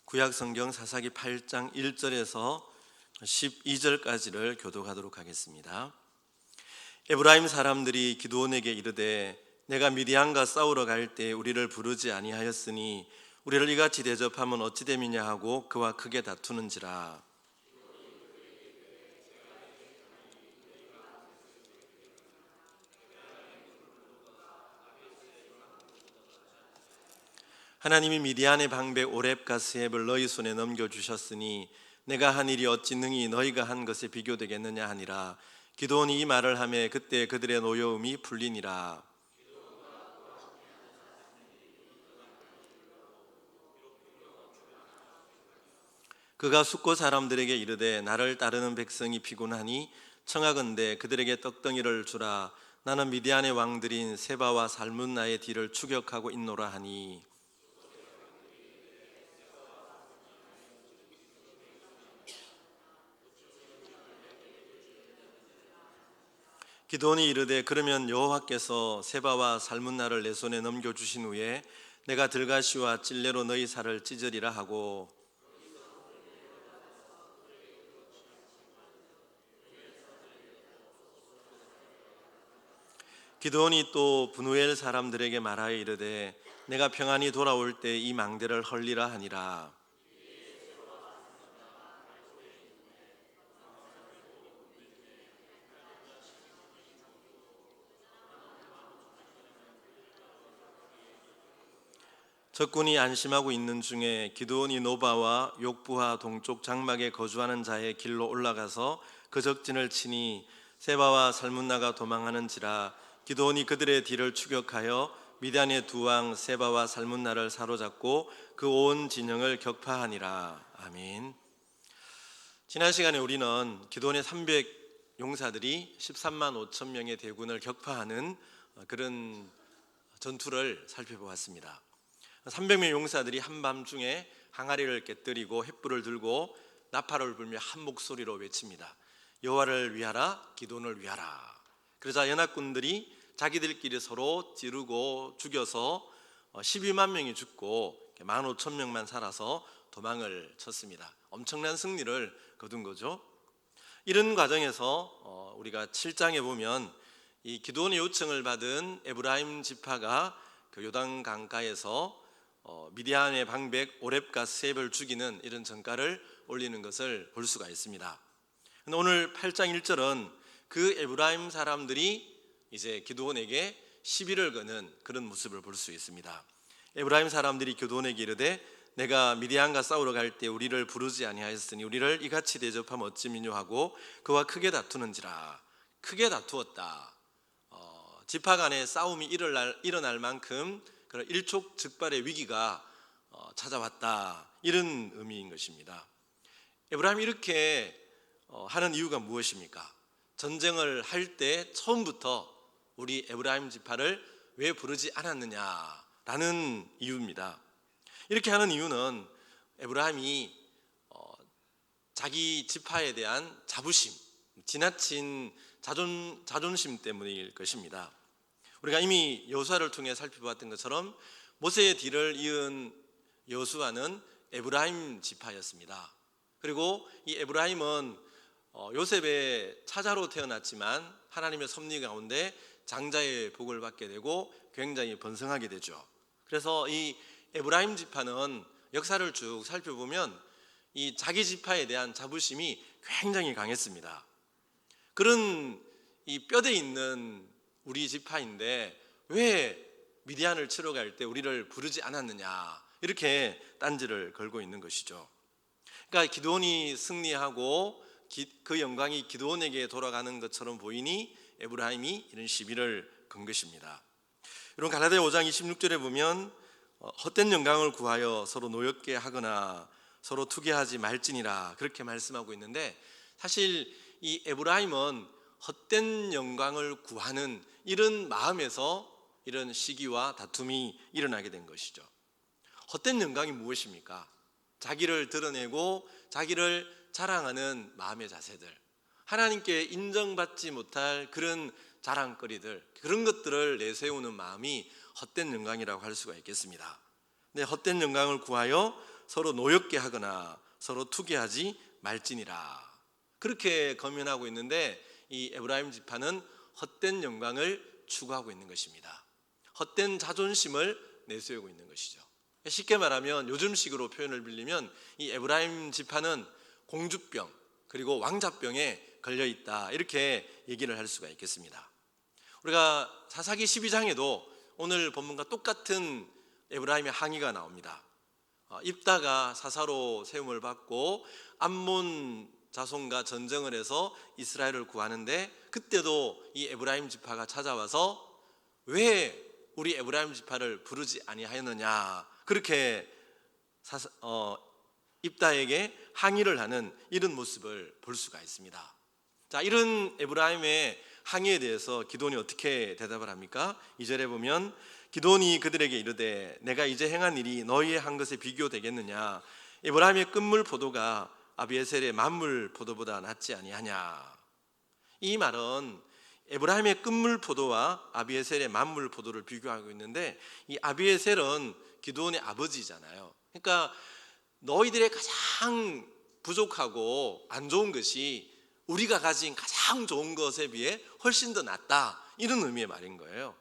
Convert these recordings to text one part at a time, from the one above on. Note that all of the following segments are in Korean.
구약 성경 사사기 8장 1절에서 12절까지를 교독하도록 하겠습니다. 에브라임 사람들이 기드온에게 이르되 내가 미디안과 싸우러 갈 때 우리를 부르지 아니하였으니 우리를 이같이 대접하면 어찌 됨이냐 하고 그와 크게 다투는지라. 하나님이 미디안의 방백 오렙과 스앱을 너희 손에 넘겨주셨으니 내가 한 일이 어찌 능히 너희가 한 것에 비교되겠느냐 하니라. 기드온이 이 말을 하매 그때 그들의 노여움이 풀리니라. 그가 숫곳 사람들에게 이르되 나를 따르는 백성이 피곤하니 청하건대 그들에게 떡덩이를 주라. 나는 미디안의 왕들인 세바와 살문나의 뒤를 추격하고 있노라 하니, 기드온이 이르되 그러면 여호와께서 세바와 살문나를 내 손에 넘겨주신 후에 내가 들가시와 찔레로 너희 살을 찢으리라 하고, 기드온이 또 브누엘 사람들에게 말하여 이르되 내가 평안히 돌아올 때 이 망대를 헐리라 하니라. 적군이 안심하고 있는 중에 기드온이 노바와 욕부하 동쪽 장막에 거주하는 자의 길로 올라가서 그 적진을 치니 세바와 살문나가 도망하는지라. 기드온이 그들의 뒤를 추격하여 미디안의 두 왕 세바와 살문나를 사로잡고 그 온 진영을 격파하니라. 아멘. 지난 시간에 우리는 기드온의 300 용사들이 13만 5천 명의 대군을 격파하는 그런 전투를 살펴보았습니다. 300명 용사들이 한밤중에 항아리를 깨뜨리고 횃불을 들고 나팔을 불며 한 목소리로 외칩니다. 여호와를 위하라, 기드온을 위하라. 그러자 연합군들이 자기들끼리 서로 찌르고 죽여서 12만 명이 죽고 15,000명만 살아서 도망을 쳤습니다. 엄청난 승리를 거둔 거죠. 이런 과정에서 우리가 7장에 보면 이 기드온의 요청을 받은 에브라임 지파가 그 요단 강가에서 미디안의 방백 오렙과 스앱을 죽이는 이런 전가를 올리는 것을 볼 수가 있습니다. 오늘 8장 1절은 그 에브라임 사람들이 이제 기드온에게 시비를 거는 그런 모습을 볼 수 있습니다. 에브라임 사람들이 기드온에게 이르되 내가 미디안과 싸우러 갈 때 우리를 부르지 아니하였으니 우리를 이같이 대접하면 어찌미뇨 하고 그와 크게 다투는지라. 크게 다투었다. 지파 간의 싸움이 일어날 만큼 그런 일촉즉발의 위기가 찾아왔다, 이런 의미인 것입니다. 에브라임이 이렇게 하는 이유가 무엇입니까? 전쟁을 할 때 처음부터 우리 에브라임 지파를 왜 부르지 않았느냐라는 이유입니다. 이렇게 하는 이유는 에브라임이 자기 지파에 대한 자부심, 지나친 자존심 때문일 것입니다. 우리가 이미 여호수아를 통해 살펴봤던 것처럼 모세의 뒤를 이은 여호수아는 에브라임 지파였습니다. 그리고 이 에브라임은 요셉의 차자로 태어났지만 하나님의 섭리 가운데 장자의 복을 받게 되고 굉장히 번성하게 되죠. 그래서 이 에브라임 지파는 역사를 쭉 살펴보면 이 자기 지파에 대한 자부심이 굉장히 강했습니다. 그런 이 뼈대 있는 우리 지파인데 왜 미디안을 치러 갈 때 우리를 부르지 않았느냐, 이렇게 딴지를 걸고 있는 것이죠. 그러니까 기드온이 승리하고 그 영광이 기드온에게 돌아가는 것처럼 보이니 에브라임이 이런 시비를 건 것입니다. 여러분, 갈라디아 5장 26절에 보면 헛된 영광을 구하여 서로 노엽게 하거나 서로 투기하지 말지니라, 그렇게 말씀하고 있는데, 사실 이 에브라임은 헛된 영광을 구하는 이런 마음에서 이런 시기와 다툼이 일어나게 된 것이죠. 헛된 영광이 무엇입니까? 자기를 드러내고 자기를 자랑하는 마음의 자세들, 하나님께 인정받지 못할 그런 자랑거리들, 그런 것들을 내세우는 마음이 헛된 영광이라고 할 수가 있겠습니다. 근데 헛된 영광을 구하여 서로 노엽게 하거나 서로 투기하지 말지니라. 그렇게 검연하고 있는데 이 에브라임 지파는 헛된 영광을 추구하고 있는 것입니다. 헛된 자존심을 내세우고 있는 것이죠. 쉽게 말하면 요즘식으로 표현을 빌리면 이 에브라임 지파는 공주병 그리고 왕자병에 걸려있다, 이렇게 얘기를 할 수가 있겠습니다. 우리가 사사기 12장에도 오늘 본문과 똑같은 에브라임의 항의가 나옵니다. 입다가 사사로 세움을 받고 암몬 자손과 전쟁을 해서 이스라엘을 구하는데, 그때도 이 에브라임 지파가 찾아와서 왜 우리 에브라임 지파를 부르지 아니하였느냐, 그렇게 입다에게 항의를 하는 이런 모습을 볼 수가 있습니다. 자, 이런 에브라임의 항의에 대해서 기드온이 어떻게 대답을 합니까? 2절에 보면 기드온이 그들에게 이르되 내가 이제 행한 일이 너희의 한 것에 비교되겠느냐? 에브라임의 끝물 포도가 아비에셀의 만물 포도보다 낫지 아니하냐? 이 말은 에브라임의 끝물 포도와 아비에셀의 만물 포도를 비교하고 있는데, 이 아비에셀은 기드온의 아버지잖아요. 그러니까 너희들의 가장 부족하고 안 좋은 것이 우리가 가진 가장 좋은 것에 비해 훨씬 더 낫다, 이런 의미의 말인 거예요.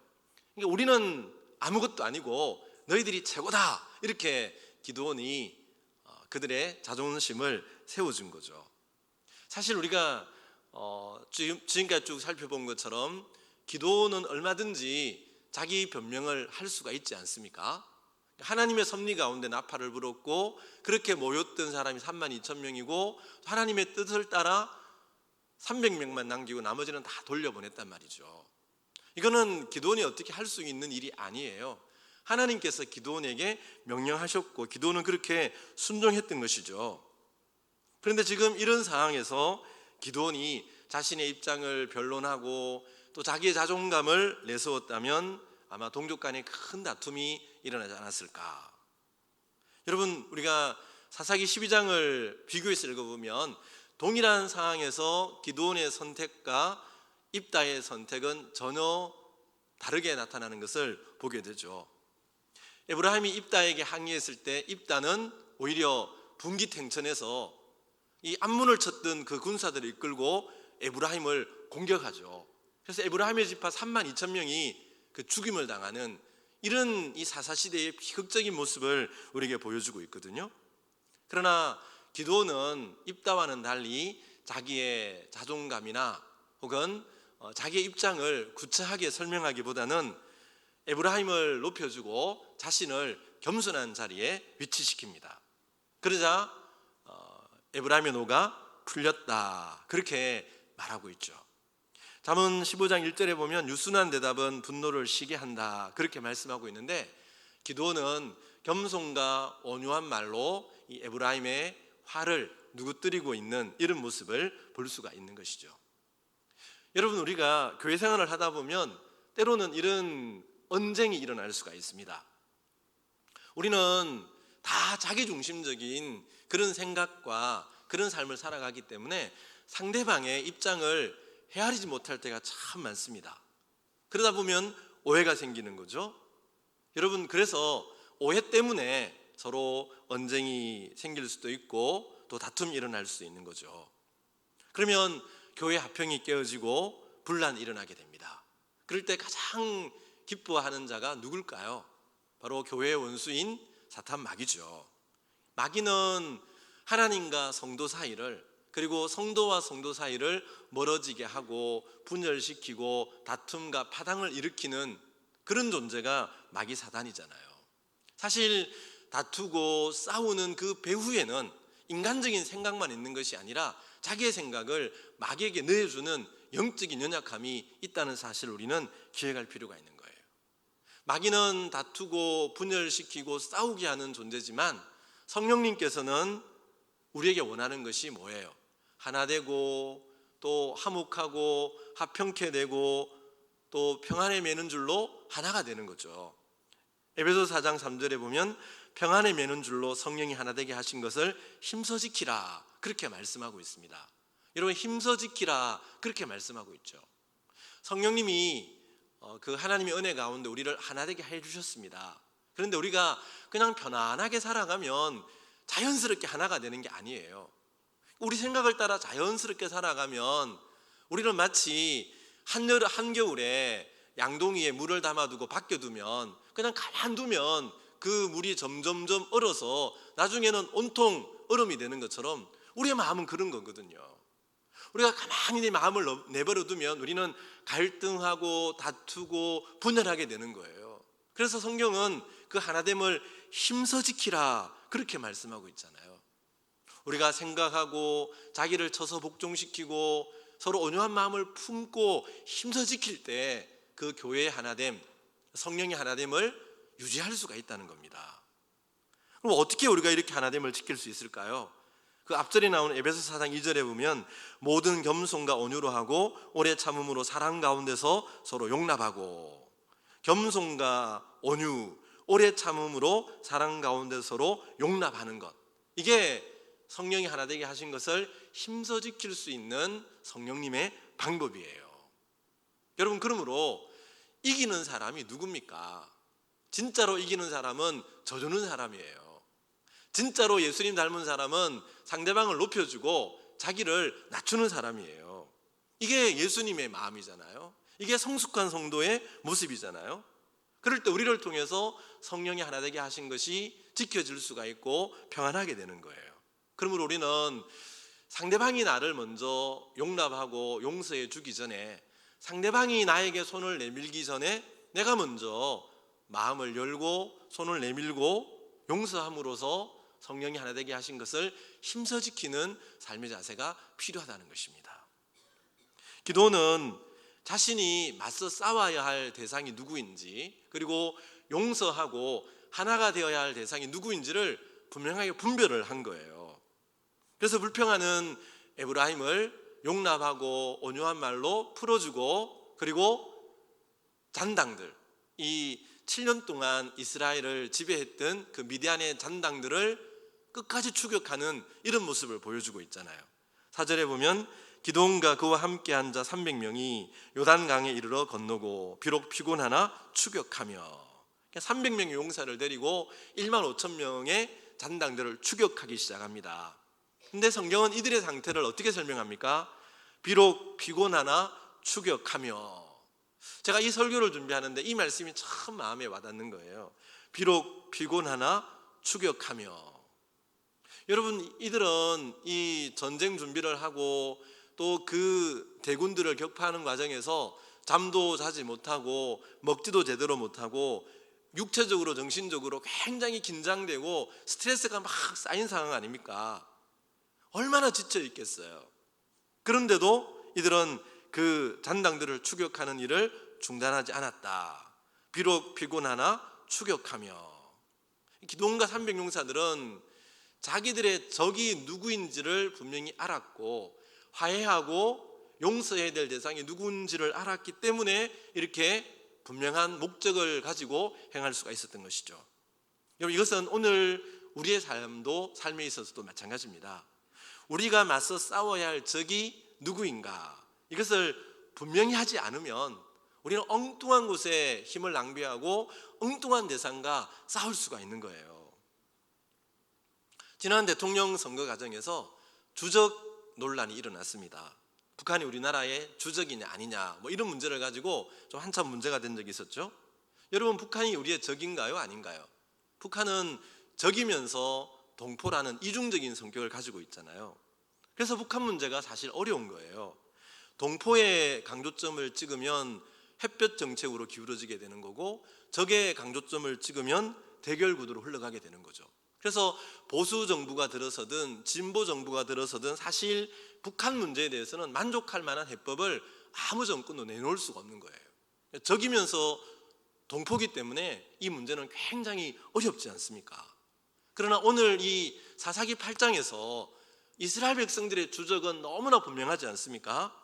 그러니까 우리는 아무것도 아니고 너희들이 최고다, 이렇게 기드온이 그들의 자존심을 세워준 거죠. 사실 우리가 지금까지 쭉 살펴본 것처럼 기드온은 얼마든지 자기 변명을 할 수가 있지 않습니까? 하나님의 섭리 가운데 나팔을 불었고 그렇게 모였던 사람이 32,000명이고 하나님의 뜻을 따라 300명만 남기고 나머지는 다 돌려보냈단 말이죠. 이거는 기드온이 어떻게 할 수 있는 일이 아니에요. 하나님께서 기드온에게 명령하셨고 기드온은 그렇게 순종했던 것이죠. 그런데 지금 이런 상황에서 기드온이 자신의 입장을 변론하고 또 자기의 자존감을 내세웠다면 아마 동족 간에 큰 다툼이 일어나지 않았을까. 여러분, 우리가 사사기 12장을 비교해서 읽어보면 동일한 상황에서 기드온의 선택과 입다의 선택은 전혀 다르게 나타나는 것을 보게 되죠. 에브라임이 입다에게 항의했을 때 입다는 오히려 분기탱천해서 이 암문을 쳤던 그 군사들을 이끌고 에브라임을 공격하죠. 그래서 에브라임의 지파 32,000명이 그 죽임을 당하는 이런 이 사사시대의 비극적인 모습을 우리에게 보여주고 있거든요. 그러나 기드온은 입다와는 달리 자기의 자존감이나 혹은 자기의 입장을 구체하게 설명하기보다는 에브라임을 높여주고 자신을 겸손한 자리에 위치시킵니다. 그러자 에브라임의 노가 풀렸다, 그렇게 말하고 있죠. 잠언 15장 1절에 보면 유순한 대답은 분노를 쉬게 한다, 그렇게 말씀하고 있는데 기드온은 겸손과 온유한 말로 이 에브라임의 화를 누구뜨리고 있는 이런 모습을 볼 수가 있는 것이죠. 여러분, 우리가 교회 생활을 하다 보면 때로는 이런 언쟁이 일어날 수가 있습니다. 우리는 다 자기중심적인 그런 생각과 그런 삶을 살아가기 때문에 상대방의 입장을 헤아리지 못할 때가 참 많습니다. 그러다 보면 오해가 생기는 거죠. 여러분, 그래서 오해 때문에 서로 언쟁이 생길 수도 있고 또 다툼이 일어날 수 있는 거죠. 그러면 교회 화평이 깨어지고 분란이 일어나게 됩니다. 그럴 때 가장 기뻐하는 자가 누굴까요? 바로 교회의 원수인 사탄 마귀죠. 마귀는 하나님과 성도 사이를, 그리고 성도와 성도 사이를 멀어지게 하고 분열시키고 다툼과 파당을 일으키는 그런 존재가 마귀 사단이잖아요. 사실 다투고 싸우는 그 배후에는 인간적인 생각만 있는 것이 아니라 자기의 생각을 마귀에게 내어주는 영적인 연약함이 있다는 사실을 우리는 기억할 필요가 있는 거예요. 마귀는 다투고 분열시키고 싸우게 하는 존재지만 성령님께서는 우리에게 원하는 것이 뭐예요? 하나 되고 또 화목하고 화평케 되고 또 평안에 매는 줄로 하나가 되는 거죠. 에베소 4장 3절에 보면 평안에 매는 줄로 성령이 하나 되게 하신 것을 힘써 지키라, 그렇게 말씀하고 있습니다. 여러분, 힘써 지키라, 그렇게 말씀하고 있죠. 성령님이 그 하나님의 은혜 가운데 우리를 하나 되게 해주셨습니다. 그런데 우리가 그냥 편안하게 살아가면 자연스럽게 하나가 되는 게 아니에요. 우리 생각을 따라 자연스럽게 살아가면 우리는 마치 한겨울에 양동이에 물을 담아두고 밖에두면 그냥 가만두면 그 물이 점점점 얼어서 나중에는 온통 얼음이 되는 것처럼 우리의 마음은 그런 거거든요. 우리가 가만히 내 마음을 내버려두면 우리는 갈등하고 다투고 분열하게 되는 거예요. 그래서 성경은 그 하나됨을 힘써 지키라 그렇게 말씀하고 있잖아요. 우리가 생각하고 자기를 쳐서 복종시키고 서로 온유한 마음을 품고 힘써 지킬 때 그 교회의 하나됨, 성령의 하나됨을 유지할 수가 있다는 겁니다. 그럼 어떻게 우리가 이렇게 하나됨을 지킬 수 있을까요? 그 앞절에 나오는 에베소 4장 2절에 보면 모든 겸손과 온유로 하고 오래 참음으로 사랑 가운데서 서로 용납하고, 겸손과 온유, 오래 참음으로 사랑 가운데 서로 용납하는 것, 이게 성령이 하나 되게 하신 것을 힘써 지킬 수 있는 성령님의 방법이에요. 여러분, 그러므로 이기는 사람이 누굽니까? 진짜로 이기는 사람은 져주는 사람이에요. 진짜로 예수님 닮은 사람은 상대방을 높여주고 자기를 낮추는 사람이에요. 이게 예수님의 마음이잖아요. 이게 성숙한 성도의 모습이잖아요. 그럴 때 우리를 통해서 성령이 하나 되게 하신 것이 지켜질 수가 있고 평안하게 되는 거예요. 그러므로 우리는 상대방이 나를 먼저 용납하고 용서해 주기 전에, 상대방이 나에게 손을 내밀기 전에 내가 먼저 마음을 열고 손을 내밀고 용서함으로써 성령이 하나 되게 하신 것을 힘써 지키는 삶의 자세가 필요하다는 것입니다. 기도는 자신이 맞서 싸워야 할 대상이 누구인지, 그리고 용서하고 하나가 되어야 할 대상이 누구인지를 분명하게 분별을 한 거예요. 그래서 불평하는 에브라임을 용납하고 온유한 말로 풀어주고, 그리고 잔당들, 이 7년 동안 이스라엘을 지배했던 그 미디안의 잔당들을 끝까지 추격하는 이런 모습을 보여주고 있잖아요. 4절에 보면 기드온과 그와 함께 한 자 300명이 요단강에 이르러 건너고 비록 피곤하나 추격하며, 300명의 용사를 데리고 1만 5천 명의 잔당들을 추격하기 시작합니다. 근데 성경은 이들의 상태를 어떻게 설명합니까? 비록 피곤하나 추격하며. 제가 이 설교를 준비하는데 이 말씀이 참 마음에 와닿는 거예요. 비록 피곤하나 추격하며. 여러분, 이들은 이 전쟁 준비를 하고 또 그 대군들을 격파하는 과정에서 잠도 자지 못하고 먹지도 제대로 못하고 육체적으로 정신적으로 굉장히 긴장되고 스트레스가 막 쌓인 상황 아닙니까? 얼마나 지쳐 있겠어요. 그런데도 이들은 그 잔당들을 추격하는 일을 중단하지 않았다. 비록 피곤하나 추격하며. 기드온과 300용사들은 자기들의 적이 누구인지를 분명히 알았고 화해하고 용서해야 될 대상이 누구인지를 알았기 때문에 이렇게 분명한 목적을 가지고 행할 수가 있었던 것이죠. 여러분, 이것은 오늘 우리의 삶에 있어서도 마찬가지입니다. 우리가 맞서 싸워야 할 적이 누구인가, 이것을 분명히 하지 않으면 우리는 엉뚱한 곳에 힘을 낭비하고 엉뚱한 대상과 싸울 수가 있는 거예요. 지난 대통령 선거 과정에서 주적 논란이 일어났습니다. 북한이 우리나라의 주적이냐 아니냐 이런 문제를 가지고 좀 한참 문제가 된 적이 있었죠. 여러분, 북한이 우리의 적인가요 아닌가요? 북한은 적이면서 동포라는 이중적인 성격을 가지고 있잖아요. 그래서 북한 문제가 사실 어려운 거예요. 동포의 강조점을 찍으면 햇볕 정책으로 기울어지게 되는 거고, 적의 강조점을 찍으면 대결 구도로 흘러가게 되는 거죠. 그래서 보수 정부가 들어서든 진보 정부가 들어서든 사실 북한 문제에 대해서는 만족할 만한 해법을 아무 정권도 내놓을 수가 없는 거예요. 적이면서 동포기 때문에 이 문제는 굉장히 어렵지 않습니까? 그러나 오늘 이 사사기 8장에서 이스라엘 백성들의 주적은 너무나 분명하지 않습니까?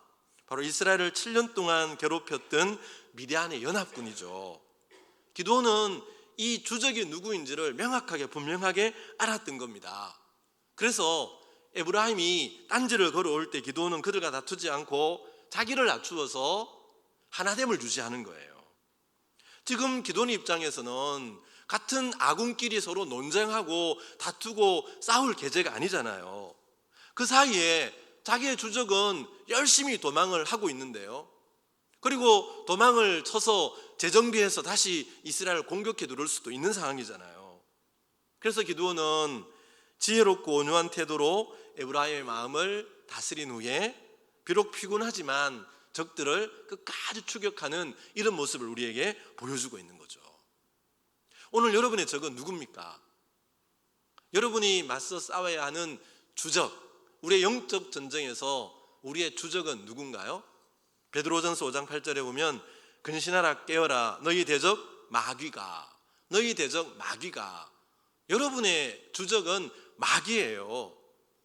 바로 이스라엘을 7년 동안 괴롭혔던 미디안의 연합군이죠. 기드온은 이 주적이 누구인지를 명확하게 분명하게 알았던 겁니다. 그래서 에브라임이 딴지를 걸어올 때 기드온은 그들과 다투지 않고 자기를 낮추어서 하나됨을 유지하는 거예요. 지금 기드온의 입장에서는 같은 아군끼리 서로 논쟁하고 다투고 싸울 계제가 아니잖아요. 그 사이에 자기의 주적은 열심히 도망을 하고 있는데요. 그리고 도망을 쳐서 재정비해서 다시 이스라엘을 공격해 누를 수도 있는 상황이잖아요. 그래서 기드온은 지혜롭고 온유한 태도로 에브라임의 마음을 다스린 후에 비록 피곤하지만 적들을 끝까지 추격하는 이런 모습을 우리에게 보여주고 있는 거죠. 오늘 여러분의 적은 누굽니까? 여러분이 맞서 싸워야 하는 주적, 우리의 영적 전쟁에서 우리의 주적은 누군가요? 베드로전서 5장 8절에 보면 근신하라 깨어라 너희 대적 마귀가, 너희 대적 마귀가. 여러분의 주적은 마귀예요.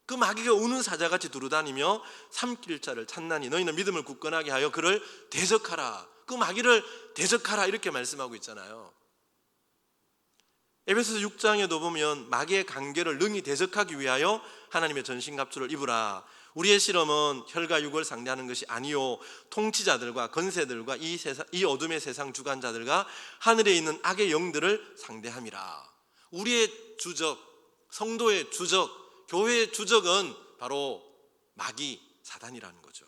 그 마귀가 우는 사자같이 두루다니며 삼킬 자를 찾나니 너희는 믿음을 굳건하게 하여 그를 대적하라. 그 마귀를 대적하라 이렇게 말씀하고 있잖아요. 에베소서 6장에도 보면 마귀의 간계를 능히 대적하기 위하여 하나님의 전신갑주를 입으라. 우리의 실험은 혈과 육을 상대하는 것이 아니요 통치자들과 건세들과 이 어둠의 세상 주관자들과 하늘에 있는 악의 영들을 상대함이라. 우리의 주적, 성도의 주적, 교회의 주적은 바로 마귀, 사단이라는 거죠.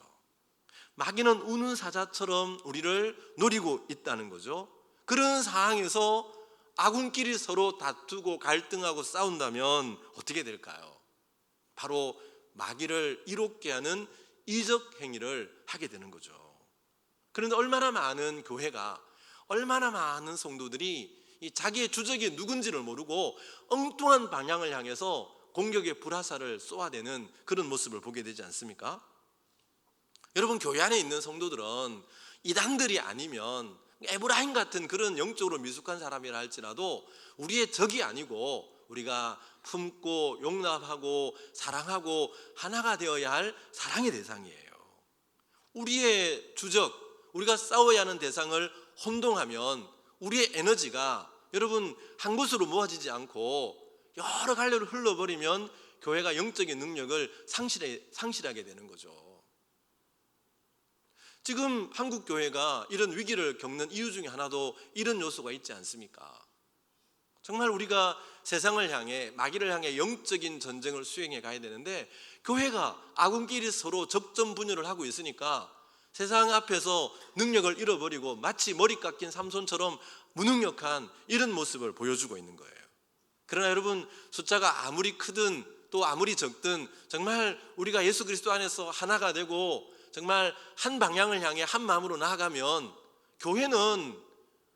마귀는 우는 사자처럼 우리를 노리고 있다는 거죠. 그런 상황에서 아군끼리 서로 다투고 갈등하고 싸운다면 어떻게 될까요? 바로 마귀를 이롭게 하는 이적 행위를 하게 되는 거죠. 그런데 얼마나 많은 교회가, 얼마나 많은 성도들이 이 자기의 주적이 누군지를 모르고 엉뚱한 방향을 향해서 공격의 불화살을 쏘아대는 그런 모습을 보게 되지 않습니까? 여러분, 교회 안에 있는 성도들은 이단들이 아니면 에브라임 같은 그런 영적으로 미숙한 사람이라 할지라도 우리의 적이 아니고 우리가 품고 용납하고 사랑하고 하나가 되어야 할 사랑의 대상이에요. 우리의 주적, 우리가 싸워야 하는 대상을 혼동하면 우리의 에너지가 여러분 한 곳으로 모아지지 않고 여러 갈래로 흘러버리면 교회가 영적인 능력을 상실하게 되는 거죠. 지금 한국 교회가 이런 위기를 겪는 이유 중에 하나도 이런 요소가 있지 않습니까? 정말 우리가 세상을 향해, 마귀를 향해 영적인 전쟁을 수행해 가야 되는데 교회가 아군끼리 서로 적전분열을 하고 있으니까 세상 앞에서 능력을 잃어버리고 마치 머리 깎인 삼손처럼 무능력한 이런 모습을 보여주고 있는 거예요. 그러나 여러분, 숫자가 아무리 크든 또 아무리 적든 정말 우리가 예수 그리스도 안에서 하나가 되고 정말 한 방향을 향해 한 마음으로 나아가면 교회는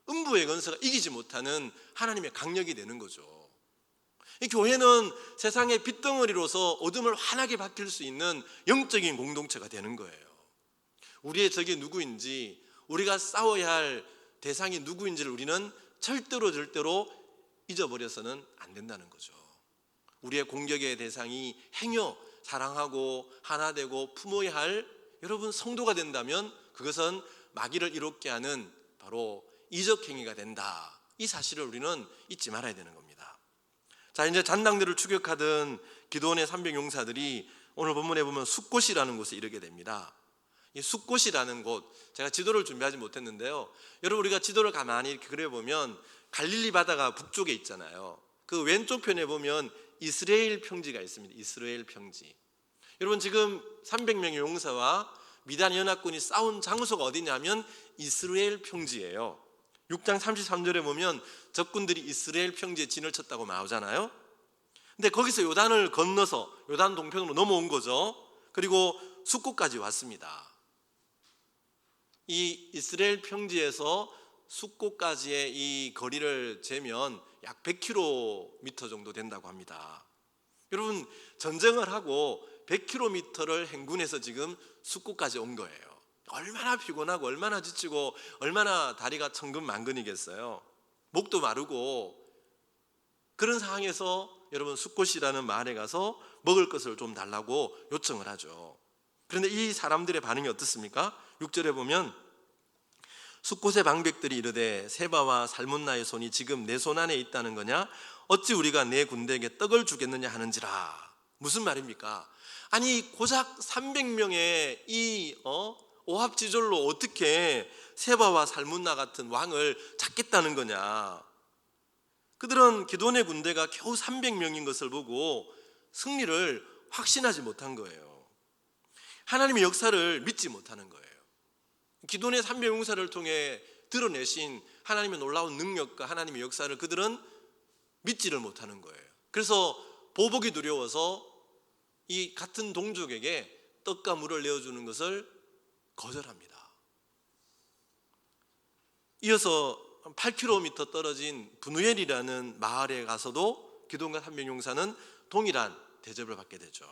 음부의 권세가 이기지 못하는 하나님의 강력이 되는 거죠. 이 교회는 세상의 빗덩어리로서 어둠을 환하게 밝힐 수 있는 영적인 공동체가 되는 거예요. 우리의 적이 누구인지, 우리가 싸워야 할 대상이 누구인지를 우리는 절대로 잊어버려서는 안 된다는 거죠. 우리의 공격의 대상이 행여 사랑하고 하나 되고 품어야 할 여러분 성도가 된다면 그것은 마귀를 이롭게 하는 바로 이적 행위가 된다. 이 사실을 우리는 잊지 말아야 되는 겁니다. 자, 이제 잔당들을 추격하던 기드온의 300용사들이 오늘 본문에 보면 숫곳이라는 곳에 이르게 됩니다. 이 숫곳이라는 곳, 제가 지도를 준비하지 못했는데요. 여러분, 우리가 지도를 가만히 이렇게 그려보면 갈릴리 바다가 북쪽에 있잖아요. 그 왼쪽 편에 보면 이스라엘 평지가 있습니다. 이스라엘 평지. 여러분, 지금 300명의 용사와 미디안 연합군이 싸운 장소가 어디냐면 이스라엘 평지예요. 6장 33절에 보면 적군들이 이스라엘 평지에 진을 쳤다고 나오잖아요. 근데 거기서 요단을 건너서 요단 동편으로 넘어온 거죠. 그리고 숫곳까지 왔습니다. 이 이스라엘 평지에서 숫곳까지의 이 거리를 재면 약 100km 정도 된다고 합니다. 여러분, 전쟁을 하고 100km를 행군해서 지금 숫곳까지 온 거예요. 얼마나 피곤하고 얼마나 지치고 얼마나 다리가 천근만근이겠어요. 목도 마르고 그런 상황에서 여러분 숫곳이라는 마을에 가서 먹을 것을 좀 달라고 요청을 하죠. 그런데 이 사람들의 반응이 어떻습니까? 6절에 보면 숫곳의 방백들이 이르되 세바와 살문나의 손이 지금 내 손 안에 있다는 거냐? 어찌 우리가 내 군대에게 떡을 주겠느냐 하는지라. 무슨 말입니까? 아니, 고작 300명의 이 오합지졸로 어떻게 세바와 살문나 같은 왕을 잡겠다는 거냐? 그들은 기드온의 군대가 겨우 300명인 것을 보고 승리를 확신하지 못한 거예요. 하나님의 역사를 믿지 못하는 거예요. 기드온의 300용사를 통해 드러내신 하나님의 놀라운 능력과 하나님의 역사를 그들은 믿지를 못하는 거예요. 그래서 보복이 두려워서 이 같은 동족에게 떡과 물을 내어주는 것을 거절합니다. 이어서 8km 떨어진 브누엘이라는 마을에 가서도 기드온과 300용사는 동일한 대접을 받게 되죠.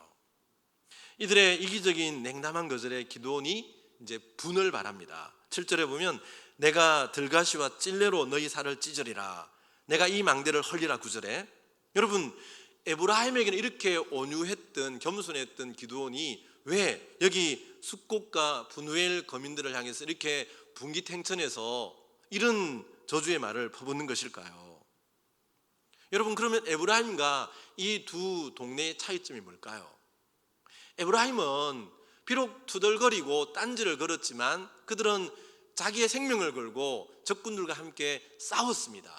이들의 이기적인 냉담한 거절에 기드온이 이제 분을 발합니다. 7절에 보면 내가 들가시와 찔레로 너희 살을 찢으리라, 내가 이 망대를 헐리라. 9절에 여러분, 에브라임에게는 이렇게 온유했던 겸손했던 기드온이 왜 여기 숫곳과 브누엘 거민들을 향해서 이렇게 분기탱천해서 이런 저주의 말을 퍼붓는 것일까요? 여러분, 그러면 에브라임과 이 두 동네의 차이점이 뭘까요? 에브라임은 비록 투덜거리고 딴지를 걸었지만 그들은 자기의 생명을 걸고 적군들과 함께 싸웠습니다.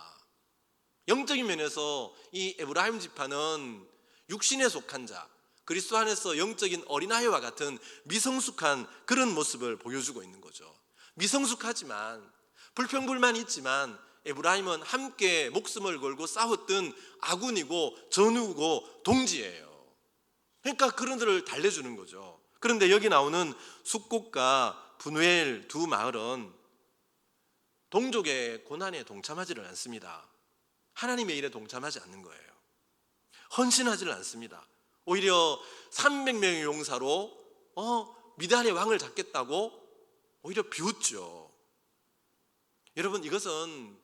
영적인 면에서 이 에브라임 지파는 육신에 속한 자, 그리스도 안에서 영적인 어린아이와 같은 미성숙한 그런 모습을 보여주고 있는 거죠. 미성숙하지만 불평불만이 있지만 에브라임은 함께 목숨을 걸고 싸웠던 아군이고 전우고 동지예요. 그러니까 그런들을 달래주는 거죠. 그런데 여기 나오는 숫곳과 브누엘 두 마을은 동족의 고난에 동참하지를 않습니다. 하나님의 일에 동참하지 않는 거예요. 헌신하지를 않습니다. 오히려 300명의 용사로 미디안의 왕을 잡겠다고 오히려 비웃죠. 여러분, 이것은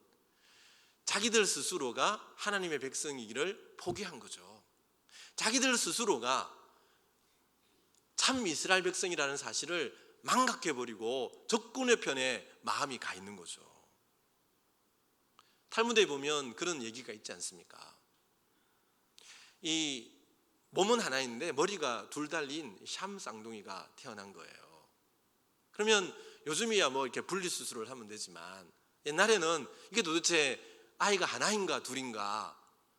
자기들 스스로가 하나님의 백성이기를 포기한 거죠. 자기들 스스로가 참 이스라엘 백성이라는 사실을 망각해버리고 적군의 편에 마음이 가 있는 거죠. 탈무드에 보면 그런 얘기가 있지 않습니까? 이 몸은 하나인데 머리가 둘 달린 샴 쌍둥이가 태어난 거예요. 그러면 요즘이야 뭐 이렇게 분리수술을 하면 되지만 옛날에는 이게 도대체 아이가 하나인가 둘인가,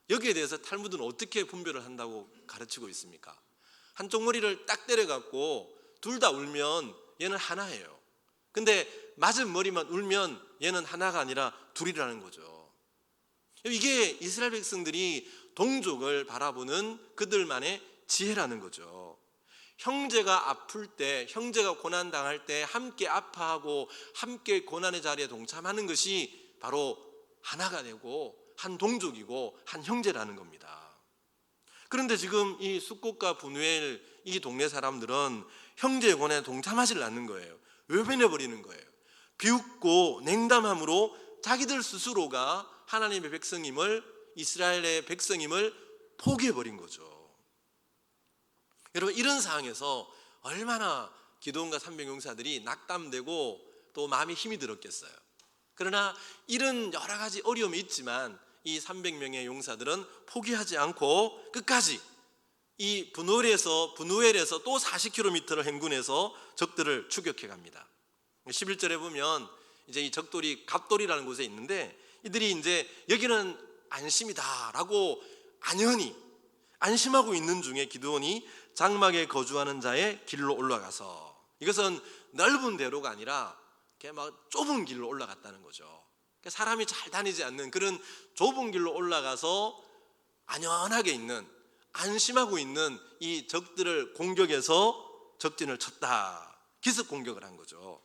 여기에 대해서 탈무드는 어떻게 분별을 한다고 가르치고 있습니까? 한쪽 머리를 딱 때려갖고 둘 다 울면 얘는 하나예요. 근데 맞은 머리만 울면 얘는 하나가 아니라 둘이라는 거죠. 이게 이스라엘 백성들이 동족을 바라보는 그들만의 지혜라는 거죠. 형제가 아플 때, 형제가 고난당할 때 함께 아파하고 함께 고난의 자리에 동참하는 것이 바로 하나가 되고 한 동족이고 한 형제라는 겁니다. 그런데 지금 이 숫곳과 브누엘 이 동네 사람들은 형제의 고난에 동참하지 않는 거예요. 외면해버리는 거예요. 비웃고 냉담함으로 자기들 스스로가 하나님의 백성임을, 이스라엘의 백성임을 포기해버린 거죠. 여러분, 이런 상황에서 얼마나 기드온과 300용사들이 낙담되고 또 마음이 힘이 들었겠어요. 그러나 이런 여러 가지 어려움이 있지만 이 300명의 용사들은 포기하지 않고 끝까지 이 브누엘에서 또 40km를 행군해서 적들을 추격해 갑니다. 11절에 보면 이제 이 적돌이 갑돌이라는 곳에 있는데 이들이 이제 여기는 안심이다라고 안연히 안심하고 있는 중에 기드온이 장막에 거주하는 자의 길로 올라가서, 이것은 넓은 대로가 아니라 이렇게 막 좁은 길로 올라갔다는 거죠. 사람이 잘 다니지 않는 그런 좁은 길로 올라가서 안연하게 있는, 안심하고 있는 이 적들을 공격해서 적진을 쳤다. 기습 공격을 한 거죠.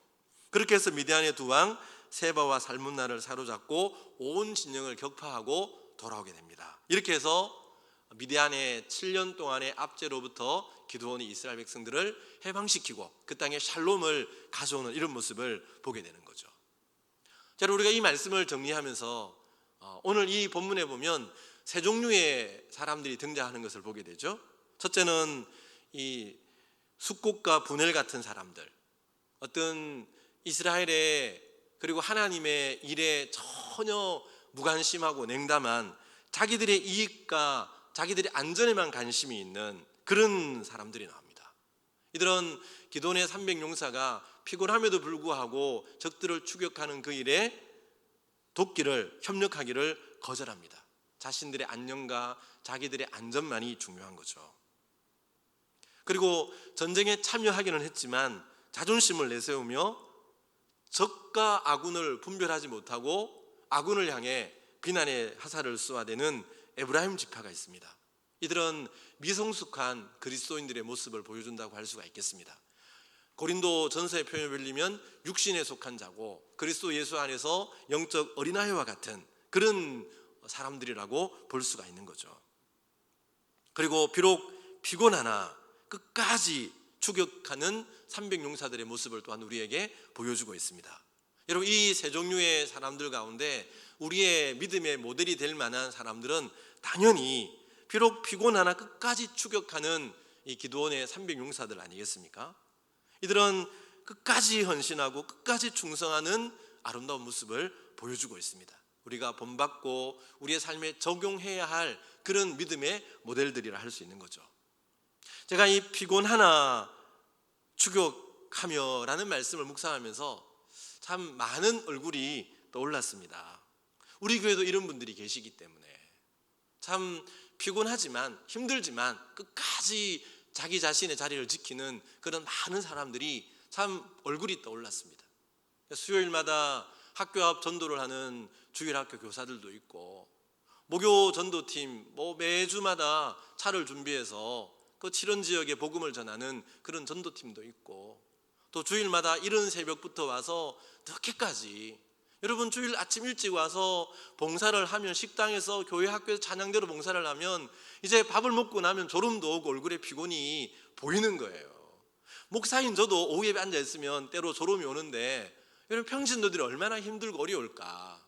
그렇게 해서 미디안의 두 왕 세바와 살문나를 사로잡고 온 진영을 격파하고 돌아오게 됩니다. 이렇게 해서 미디안의 7년 동안의 압제로부터 기드온이 이스라엘 백성들을 해방시키고 그 땅에 샬롬을 가져오는 이런 모습을 보게 되는 거죠. 자, 우리가 이 말씀을 정리하면서 오늘 이 본문에 보면 세 종류의 사람들이 등장하는 것을 보게 되죠. 첫째는 이 숫곳과 브누엘 같은 사람들, 어떤 이스라엘의 그리고 하나님의 일에 전혀 무관심하고 냉담한 자기들의 이익과 자기들의 안전에만 관심이 있는 그런 사람들이 나옵니다. 이들은 기드온의 300용사가 피곤함에도 불구하고 적들을 추격하는 그 일에 돕기를, 협력하기를 거절합니다. 자신들의 안녕과 자기들의 안전만이 중요한 거죠. 그리고 전쟁에 참여하기는 했지만 자존심을 내세우며 적과 아군을 분별하지 못하고 아군을 향해 비난의 화살을 쏘아대는 에브라임 지파가 있습니다. 이들은 미성숙한 그리스도인들의 모습을 보여준다고 할 수가 있겠습니다. 고린도 전서의 표현을 빌리면 육신에 속한 자고 그리스도 예수 안에서 영적 어린아이와 같은 그런 사람들이라고 볼 수가 있는 거죠. 그리고 비록 피곤하나 끝까지 추격하는 300용사들의 모습을 또한 우리에게 보여주고 있습니다. 여러분, 이 세 종류의 사람들 가운데 우리의 믿음의 모델이 될 만한 사람들은 당연히 비록 피곤하나 끝까지 추격하는 이 기드온의 300용사들 아니겠습니까? 이들은 끝까지 헌신하고 끝까지 충성하는 아름다운 모습을 보여주고 있습니다. 우리가 본받고 우리의 삶에 적용해야 할 그런 믿음의 모델들이라 할 수 있는 거죠. 제가 이 피곤하나 추격하며 라는 말씀을 묵상하면서 참 많은 얼굴이 떠올랐습니다. 우리 교회도 이런 분들이 계시기 때문에 참 피곤하지만 힘들지만 끝까지 자기 자신의 자리를 지키는 그런 많은 사람들이 참 얼굴이 떠올랐습니다. 수요일마다 학교 앞 전도를 하는 주일학교 교사들도 있고 목요 전도팀 매주마다 차를 준비해서 그 칠원 지역에 복음을 전하는 그런 전도팀도 있고 또 주일마다 이른 새벽부터 와서 늦게까지 여러분 주일 아침 일찍 와서 봉사를 하면 식당에서 교회 학교에서 찬양대로 봉사를 하면 이제 밥을 먹고 나면 졸음도 오고 얼굴에 피곤이 보이는 거예요. 목사인 저도 오후 예배 앉아 있으면 때로 졸음이 오는데 여러분 평신도들이 얼마나 힘들고 어려울까.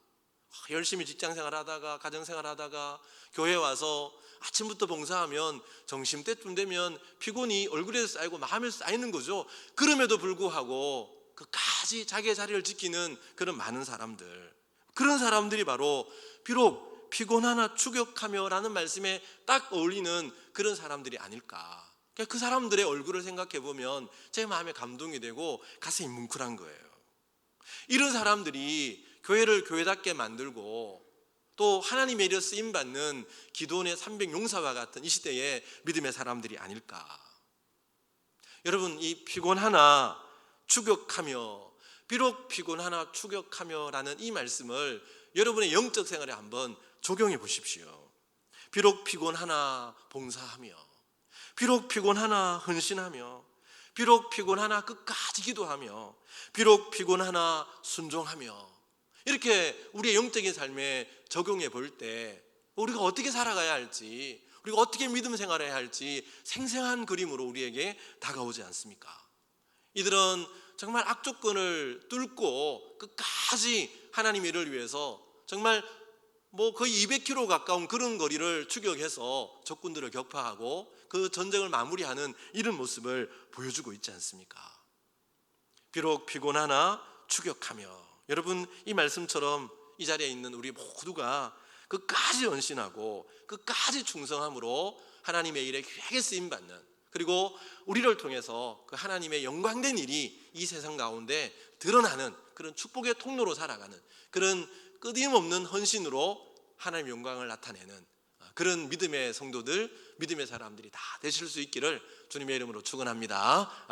열심히 직장생활 하다가 가정생활 하다가 교회 와서 아침부터 봉사하면 점심때쯤 되면 피곤이 얼굴에 쌓이고 마음에 쌓이는 거죠. 그럼에도 불구하고 끝까지 자기의 자리를 지키는 그런 많은 사람들, 그런 사람들이 바로 비록 피곤하나 추격하며 라는 말씀에 딱 어울리는 그런 사람들이 아닐까. 그 사람들의 얼굴을 생각해 보면 제 마음에 감동이 되고 가슴이 뭉클한 거예요. 이런 사람들이 교회를 교회답게 만들고 또 하나님의 일에 쓰임받는 기드온의 300용사와 같은 이 시대의 믿음의 사람들이 아닐까. 여러분, 이 피곤하나 추격하며 비록 피곤하나 추격하며 라는 이 말씀을 여러분의 영적 생활에 한번 적용해 보십시오. 비록 피곤하나 봉사하며 비록 피곤하나 헌신하며 비록 피곤하나 끝까지 기도하며 비록 피곤하나 순종하며 이렇게 우리의 영적인 삶에 적용해 볼 때 우리가 어떻게 살아가야 할지 우리가 어떻게 믿음 생활해야 할지 생생한 그림으로 우리에게 다가오지 않습니까? 이들은 정말 악조건을 뚫고 끝까지 하나님의 일을 위해서 정말 거의 200km 가까운 그런 거리를 추격해서 적군들을 격파하고 그 전쟁을 마무리하는 이런 모습을 보여주고 있지 않습니까? 비록 피곤하나 추격하며 여러분 이 말씀처럼 이 자리에 있는 우리 모두가 끝까지 헌신하고 끝까지 충성함으로 하나님의 일에 귀하게 쓰임받는 그리고 우리를 통해서 그 하나님의 영광된 일이 이 세상 가운데 드러나는 그런 축복의 통로로 살아가는 그런 끊임없는 헌신으로 하나님의 영광을 나타내는 그런 믿음의 성도들, 믿음의 사람들이 다 되실 수 있기를 주님의 이름으로 축원합니다.